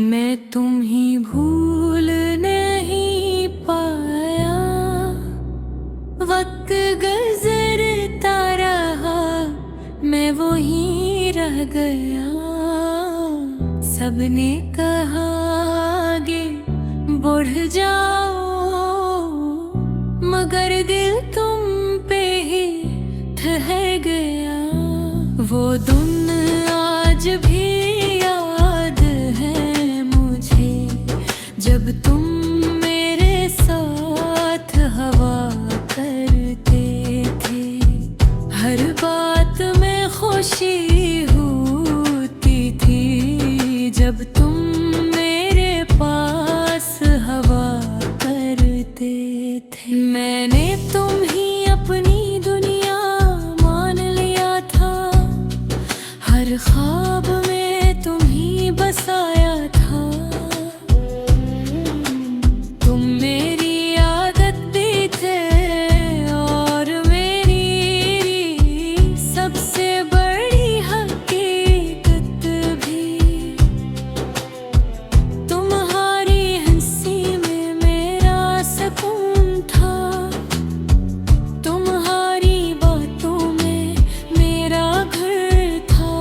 मैं तुम ही भूल नहीं पाया। वक्त गुजरता रहा, मैं वो ही रह गया। सबने कहा आगे बढ़ जाओ, मगर दिल तुम पे ही ठहर गया। वो दिन आज भी याद है मुझे, जब तुम मेरे साथ हवा करते थे। हर बात में खुशी होती थी, जब तुम मेरे पास हवा करते थे। मैंने तुम ही अपनी दुनिया मान लिया था, हर ख्वाब में तुम ही बसाया था। तुम मेरी आदत भी थे और मेरी सबसे बड़ी हकीकत भी। तुम्हारी हंसी में मेरा सुकून था, तुम्हारी बातों में मेरा घर था।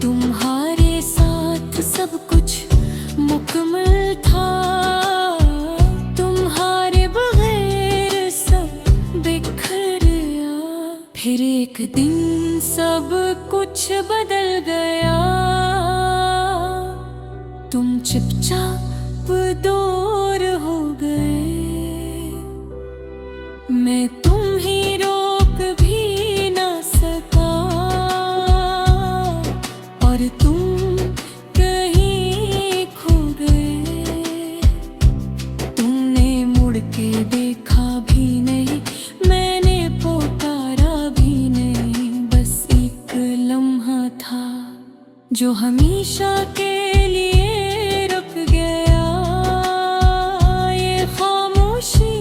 तुम्हारे साथ सब कुछ मुकम्मल था, तुम्हारे बगैर सब बिखर गया। फिर एक दिन सब कुछ बदल गया, तुम चुपचाप दूर हो गए। मैं तुम ही रोक भी ना सका, और तुम कहीं खो गए। तुमने मुड़ के देखा भी नहीं, मैंने पुकारा भी नहीं। बस एक लम्हा था जो हमेशा के लिए रुक गया। ये खामोशी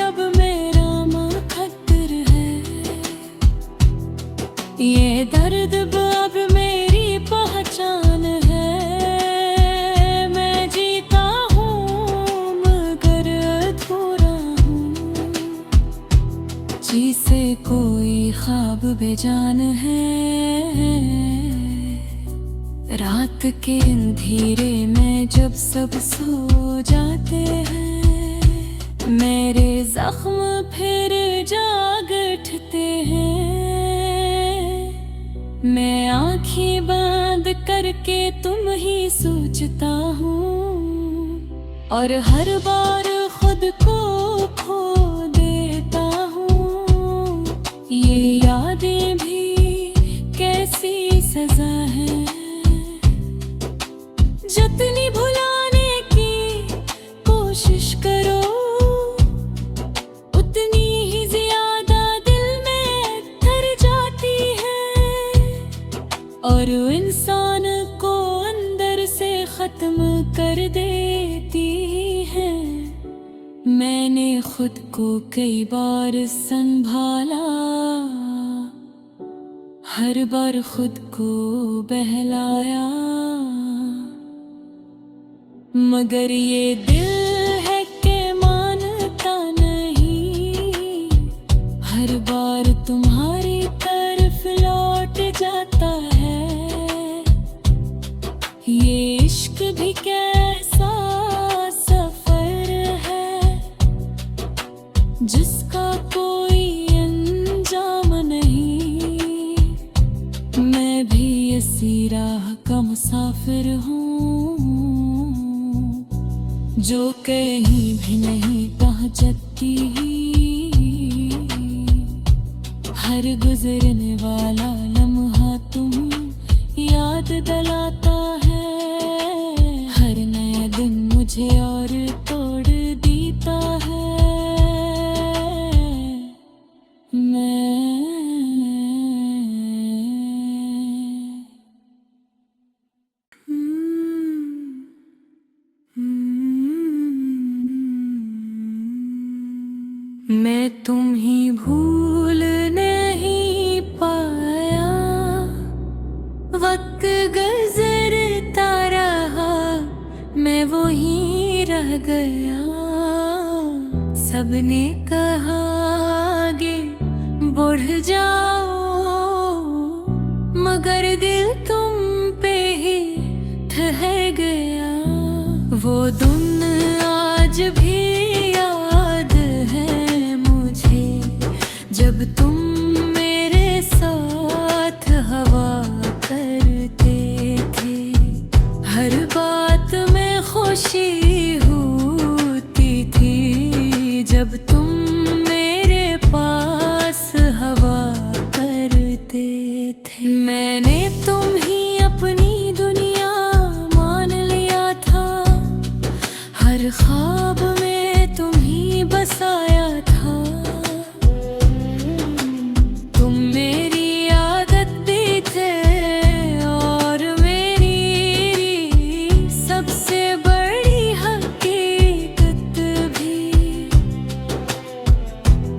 अब मेरा मुकद्दर है, ये दर्द अब मेरी पहचान है। मैं जीता हूँ मगर अधूरा हूँ, जिसे कोई ख्वाब बेजान है। रात के अंधेरे में जब सब सो जाते हैं, मेरे जख्म फिर जाग उठते हैं। मैं आँखें बंद करके तुम ही सोचता हूँ, और हर बार खुद को खो देता हूँ। ये यादें भी कैसी सजा है, जितनी भुलाने की कोशिश करो उतनी ही ज्यादा दिल में ठहर जाती है, और इंसान को अंदर से खत्म कर देती है। मैंने खुद को कई बार संभाला, हर बार खुद को बहलाया, मगर ये दिल है कि मानता नहीं। हर बार तुम्हारी तरफ लौट जाता है। ये इश्क भी कैसा सफर है, जिसका कोई अंजाम नहीं। मैं भी इसी राह का मुसाफिर हूँ, जो कहीं भी नहीं पहुँचती। हर गुजरने वाला लम्हा तुम याद दिलाता है। हर नया दिन मुझे और तोड़ देता है। मैं तुम ही भूल नहीं पाया। वक्त गुजरता रहा, गया। सबने कहा आगे बढ़ जाओ, मगर दिल तुम पे ही ठहर गया। वो दिन आज भी याद है मुझे, जब तुम मेरे साथ हवा करते थे। हर बात में खुशी होती थी, जब तुम मेरे पास हवा करते थे। मैंने तुम ही अपनी दुनिया मान लिया था, हर ख्वाब में तुम ही बसाया था। तुम मेरी आदत भी थे और मेरी सबसे बड़ी हकीकत भी।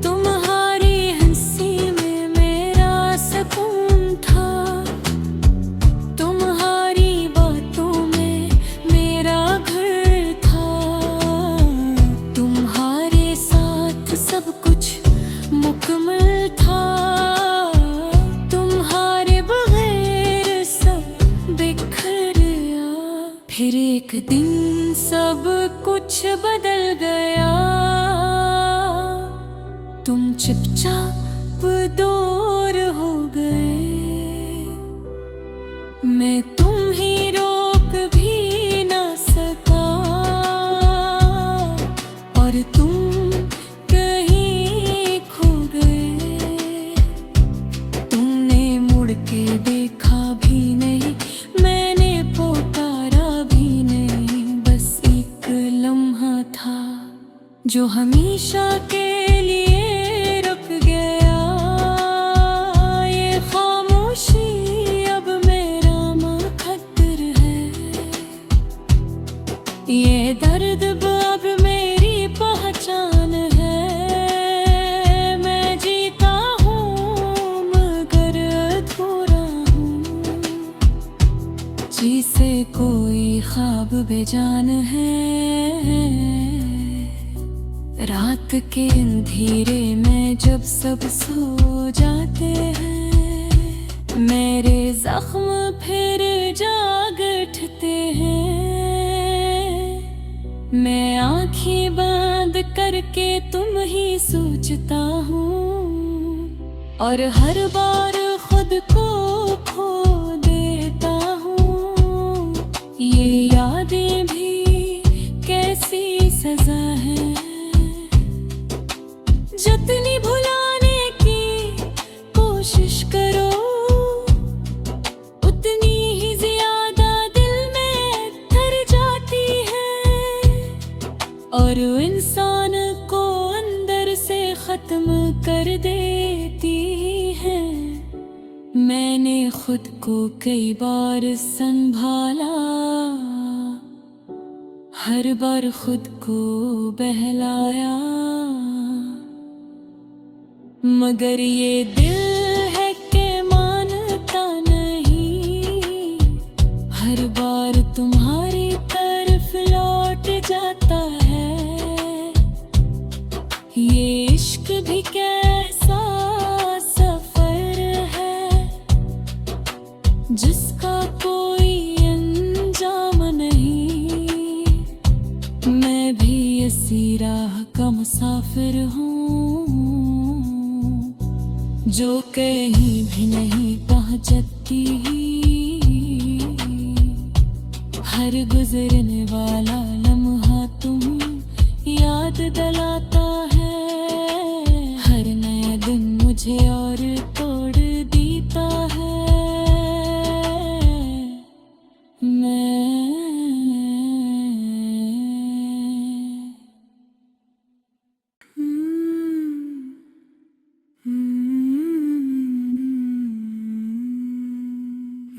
तुम्हारी हंसी में मेरा सुकून था, तुम्हारी बातों में मेरा घर था। तुम्हारे साथ सब कुछ मुकम्मल था, तुम्हारे बगैर सब बिखर गया। फिर एक दिन सब कुछ बदल गया, तुम चुपचाप दूर हो गए। मैं तुम ही रोक भी ना सका, और तुम कहीं खो गए। तुमने मुड़ के देखा भी नहीं, मैंने पुकारा भी नहीं। बस एक लम्हा था जो हमेशा के लिए रुक गया। ये खामोशी अब मेरा मुकद्दर है, ये दर्द अब मेरी पहचान है। मैं जीता हूँ मगर अधूरा हूँ, जिसे कोई ख्वाब बेजान है। रात के अंधेरे में जब सब सो जाते हैं, मेरे जख्म फिर जाग उठते हैं। मैं आँखें बंद करके तुम ही सोचता हूँ, और हर बार खुद को खो देता हूँ। ये यादें भी कैसी सजा है, जितनी भुलाने की कोशिश करो उतनी ही ज्यादा दिल में धर जाती है, और इंसान को अंदर से खत्म कर देती है। मैंने खुद को कई बार संभाला, हर बार खुद को बहलाया, मगर ये दिल है कि मानता नहीं। हर बार तुम्हारी तरफ लौट जाता है। ये इश्क भी कैसा सफर है, जिसका कोई अंजाम नहीं। मैं भी इसी राह का मुसाफिर हूँ, जो कहीं भी नहीं पहुँचती। हर गुजरने वाला लम्हा तुम याद दिलाता है। हर नया दिन मुझे और तोड़ देता है।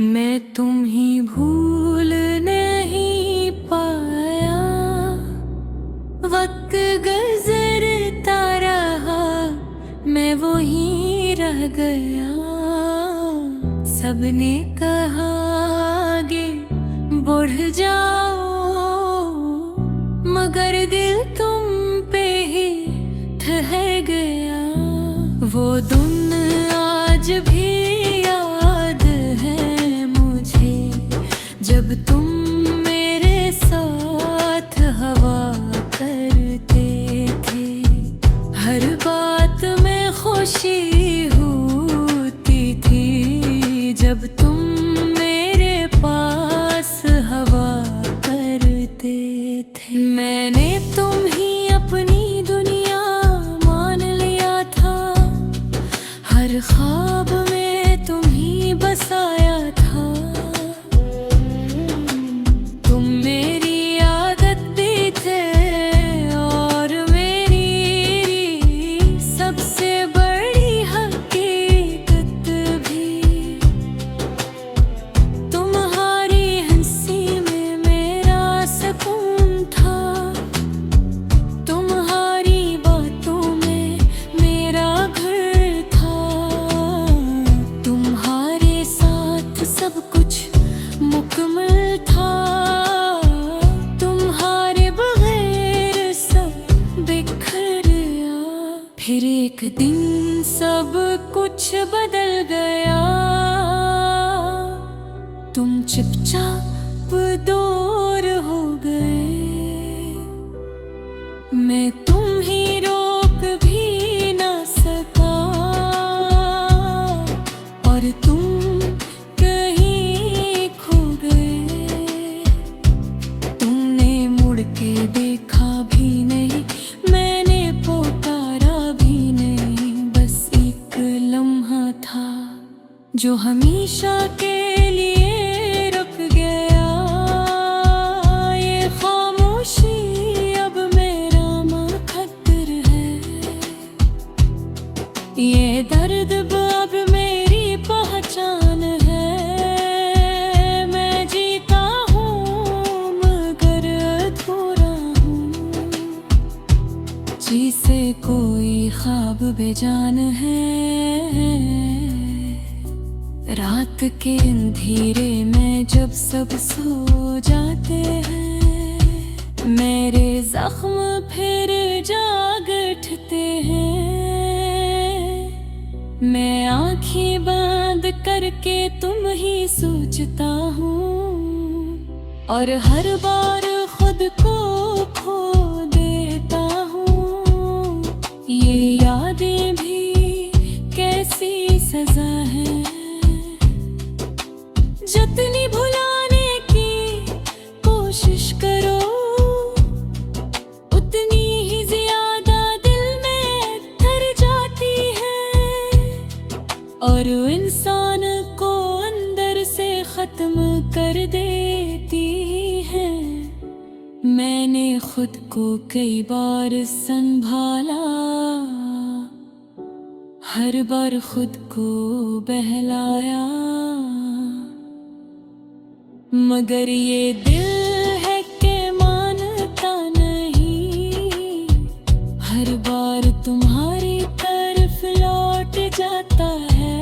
मैं तुम ही भूल नहीं पाया, वक्त गुजरता रहा, मैं वो ही रह गया। सबने कहा आगे बढ़ जाओ, मगर मगर दिल तुम पे ही ठहर गया। वो दिन आज भी याद है मुझे, जब तुम मेरे साथ हवा करते थे। हर बात में खुशी होती थी, जब तुम मेरे पास हवा करते थे। मैंने तुम ही अपनी दुनिया मान लिया था, हर ख्वाब में तुम ही बसाया था। तुम मेरी आदत भी थे और मेरी सबसे बड़ी हकीकत भी। तुम्हारी हंसी में मेरा सुकून था, तुम्हारी बातों में मेरा घर था। तुम्हारे साथ सब कुछ मुकम्मल था, तुम्हारे बगैर सब बिखर गया। फिर एक दिन सब कुछ बदल गया, तुम चुपचाप दूर हो गए। मैं तुम ही रोक भी ना सका, और तुम कहीं खो गए। तुमने मुड़ के देखा भी नहीं, मैंने पुकारा भी नहीं। बस एक लम्हा था जो हमेशा के लिए रुक गया। ये खामोशी अब मेरा मुकद्दर है, ये दर्द अब मेरी पहचान है। मैं जीता हूँ मगर अधूरा हूँ, जिसे कोई ख्वाब बेजान है। रात के अंधेरे में जब सब सो जाते हैं, मेरे जख्म फिर जाग उठते हैं। मैं आँखें बंद करके तुम ही सोचता हूँ, और हर बार खुद को खो देता हूँ। ये यादें भी कैसी सजा है, जितनी भुलाने की कोशिश करो उतनी ही ज्यादा दिल में धर जाती है, और इंसान को अंदर से खत्म कर देती है। मैंने खुद को कई बार संभाला, हर बार खुद को बहलाया, मगर ये दिल है कि मानता नहीं। हर बार तुम्हारी तरफ लौट जाता है।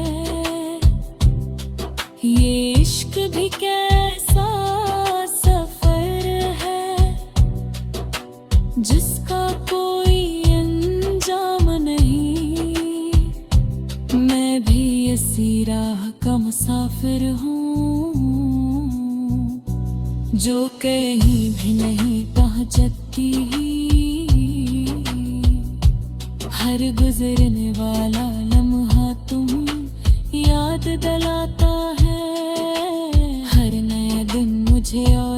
ये इश्क भी कैसा सफर है, जिसका कोई अंजाम नहीं। मैं भी इसी राह का मुसाफिर हूँ, जो कहीं भी नहीं पहुँचती। हर गुजरने वाला लम्हा तुम याद दिलाता है। हर नया दिन मुझे और